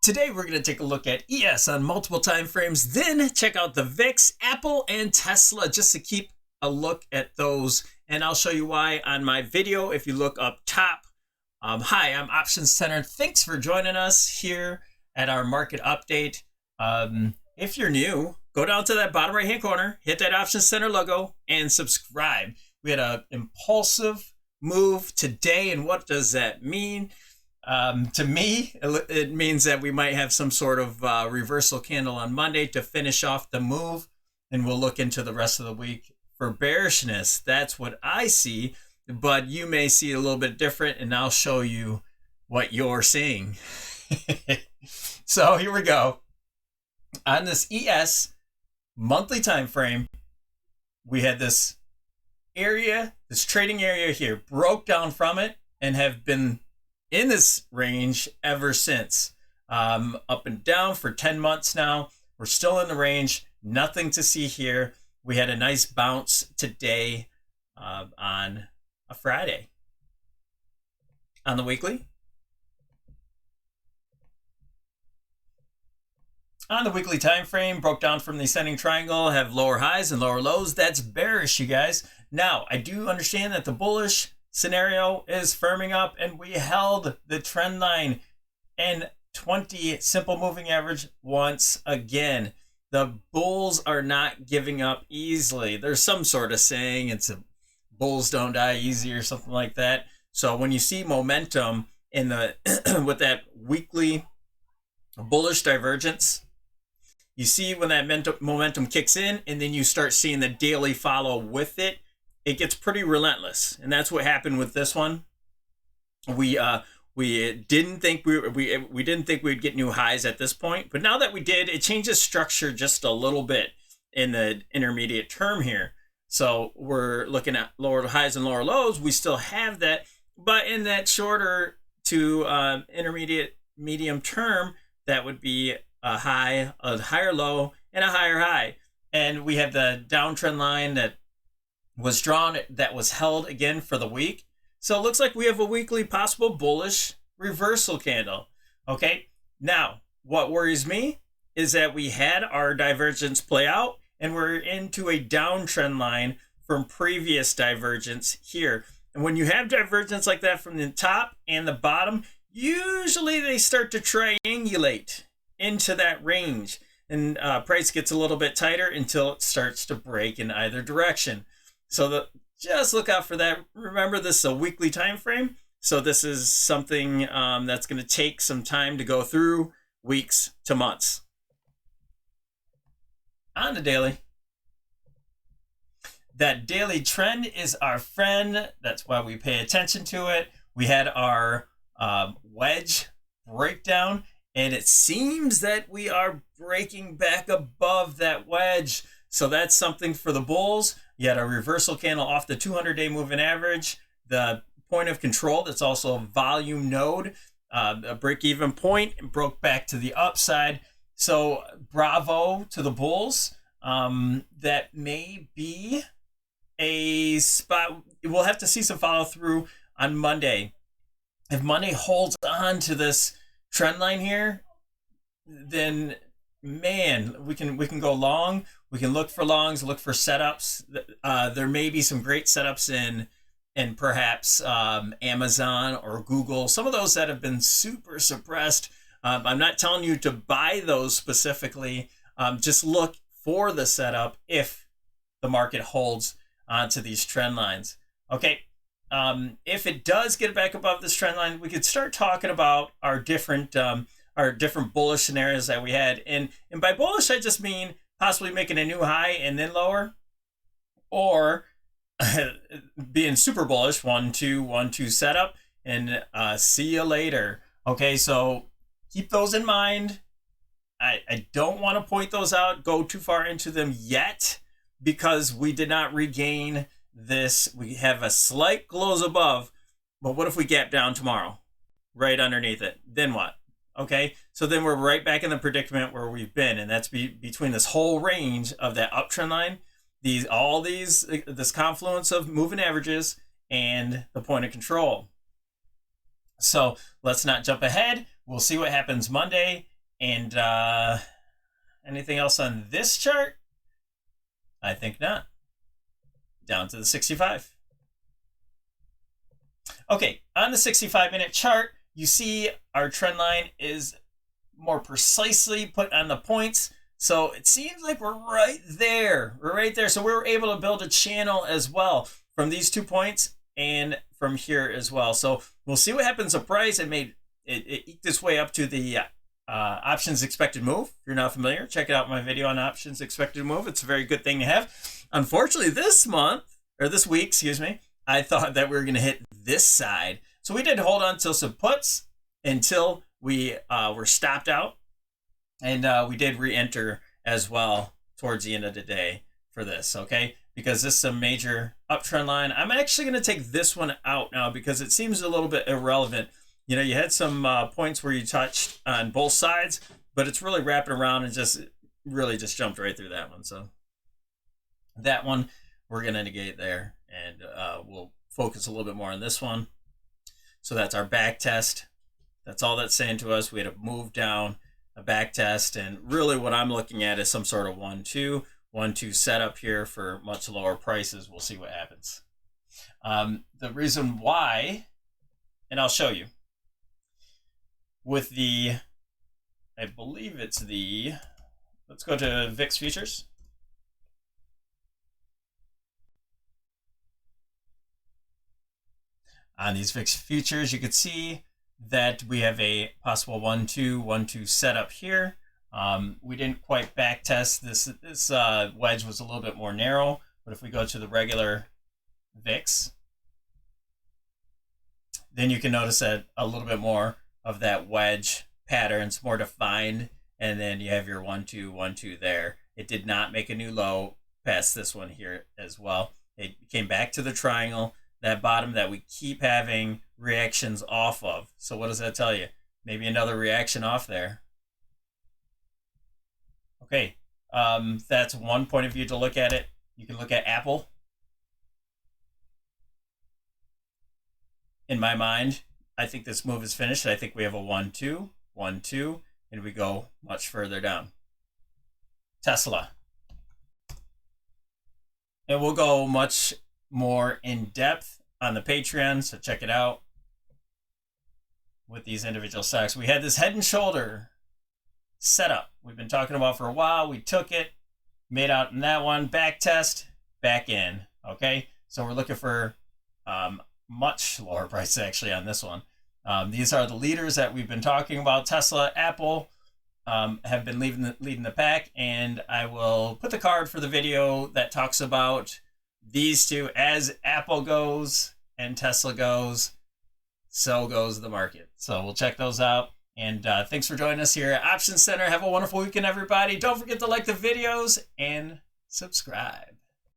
Today we're going to take a look at ES on multiple time frames, then check out the VIX, Apple, and Tesla just to keep a look at those. And I'll show you why on my video if you look up top. Hi, I'm Options Center. Thanks for joining us here at our market update. If you're new, go down to that bottom right hand corner, hit that Options Center logo, and subscribe. We had an impulsive move today, and what does that mean? To me, it means that we might have some sort of reversal candle on Monday to finish off the move, and we'll look into the rest of the week for bearishness. That's what I see, but you may see it a little bit different, and I'll show you what you're seeing. So here we go. On this ES monthly time frame, we had this area, this trading area here, broke down from it and have been in this range ever since. Up and down for 10 months now. We're still in the range. Nothing to see here. We had a nice bounce today on a Friday. On the weekly. On the weekly time frame, broke down from the ascending triangle, have lower highs and lower lows. That's bearish, you guys. Now, I do understand that the bullish scenario is firming up, and we held the trend line and 20 simple moving average once again. The bulls are not giving up easily. There's some sort of saying it's a bulls don't die easy or something like that. So when you see momentum in the with that weekly bullish divergence, you see when that momentum kicks in, and then you start seeing the daily follow with it. It gets pretty relentless, and that's what happened with this one. We didn't think we didn't think we'd get new highs at this point, but now that we did, it changes structure just a little bit in the intermediate term here. So we're looking at lower highs and lower lows. We still have that, but in that shorter to intermediate medium term, that would be a high, a higher low, and a higher high. And we have the downtrend line that was drawn, that was held again for the week. So it looks like we have a weekly possible bullish reversal candle. Okay, now what worries me is that we had our divergence play out, and we're into a downtrend line from previous divergence here. And when you have divergence like that from the top and the bottom, usually they start to triangulate into that range, and price gets a little bit tighter until it starts to break in either direction. So just look out for that. Remember, this is a weekly time frame, so this is something that's going to take some time to go through, weeks to months. On the daily. That daily trend is our friend. That's why we pay attention to it. We had our wedge breakdown, and it seems that we are breaking back above that wedge. So that's something for the bulls. You had a reversal candle off the 200-day moving average. The point of control, that's also a volume node, a break-even point, and broke back to the upside. So bravo to the bulls. That may be a spot. We'll have to see some follow-through on Monday. If Monday holds on to this trend line here, then man, we can go long. We can look for longs, look for setups. There may be some great setups in perhaps Amazon or Google. Some of those that have been super suppressed. I'm not telling you to buy those specifically. Just look for the setup if the market holds onto these trend lines. Okay. If it does get back above this trend line, we could start talking about our different bullish scenarios that we had. And by bullish, I just mean possibly making a new high and then lower, or being super bullish, 1-2-1-2 setup, and see you later. Okay, so keep those in mind. I don't want to point those out, go too far into them yet, because we did not regain this. We have a slight close above, but what if we gap down tomorrow right underneath it? Then what? Okay, so then we're right back in the predicament where we've been, and that's between this whole range of that uptrend line, this confluence of moving averages and the point of control. So let's not jump ahead. We'll see what happens Monday, And anything else on this chart? I think not. Down to the 65. Okay, on the 65-minute chart, you see our trend line is more precisely put on the points. So it seems like we're right there. We're right there. So we were able to build a channel as well from these 2 points and from here as well. So we'll see what happens to price. It eked its way up to the options expected move. If you're not familiar, check out my video on options expected move. It's a very good thing to have. Unfortunately, this week, excuse me, I thought that we were going to hit this side. So we did hold on to some puts until we were stopped out. And we did re-enter as well towards the end of the day for this, okay? Because this is a major uptrend line. I'm actually going to take this one out now because it seems a little bit irrelevant. You know, you had some points where you touched on both sides, but it's really wrapping around and just jumped right through that one. So that one we're going to negate there, and we'll focus a little bit more on this one. So that's our back test. That's all that's saying to us. We had a move down, a back test, and really what I'm looking at is some sort of 1-2 setup here for much lower prices. We'll see what happens. The reason why, and I'll show you, with the, I believe it's the, let's go to VIX futures. On these VIX futures, you can see that we have a possible 1-2 setup here. We didn't quite back test this. This wedge was a little bit more narrow, but if we go to the regular VIX, then you can notice that a little bit more of that wedge pattern. It's more defined, and then you have your 1-2 there. It did not make a new low past this one here as well. It came back to the triangle, that bottom that we keep having reactions off of. So what does that tell you? Maybe another reaction off there. Okay, that's one point of view to look at it. You can look at Apple. In my mind, I think this move is finished. I think we have a 1-2, and we go much further down. Tesla. And we'll go much more in depth on the Patreon, so check it out with these individual stocks. We had this head and shoulder setup we've been talking about for a while. We took it, made out in that one, back test, back in. Okay, so we're looking for much lower prices actually on this one. These are the leaders that we've been talking about. Tesla, Apple have been leading the pack, and I will put the card for the video that talks about these two. As Apple goes and Tesla goes, so goes the market. So we'll check those out. And thanks for joining us here at Options Center. Have a wonderful weekend, everybody. Don't forget to like the videos and subscribe.